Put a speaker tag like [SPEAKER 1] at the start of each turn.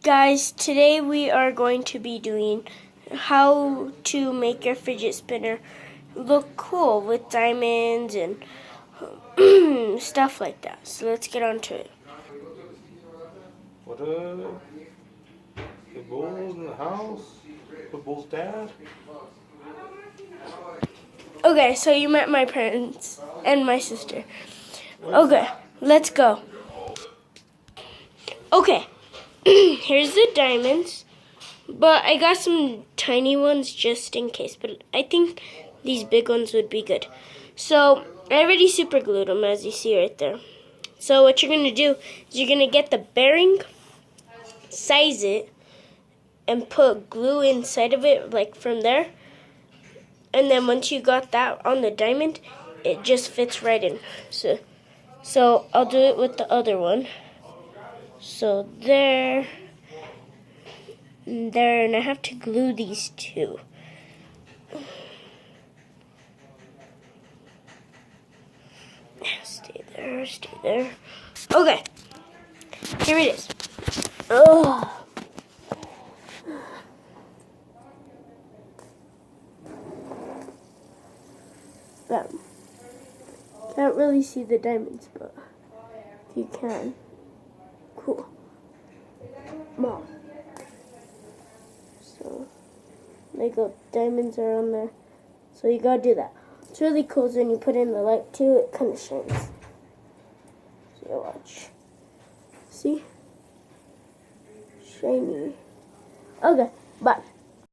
[SPEAKER 1] Guys, today we are going to be doing how to make your fidget spinner look cool with diamonds and stuff like that. So let's get on to it.
[SPEAKER 2] What up? The Bulls in the house? The Bulls' dad?
[SPEAKER 1] Okay, so you met my parents and my sister. Okay, let's go. Okay, here's the diamonds. But I got some tiny ones just in case. But I think these big ones would be good. So I already super glued them, as you see right there. So what you're going to do is you're going to get the bearing, size it, and put glue inside of it, like from there. And then once you got that on the diamond, it just fits right in. So I'll do it with the other one. So there, and I have to glue these two. Stay there. Okay, here it is. Ugh. Bam. Can't really see the diamonds, but if you can, cool. Mom. So, there you go. Diamonds are on there. So you gotta do that. It's really cool when you put in the light too, it kind of shines. So watch. See? Shiny. Okay, bye.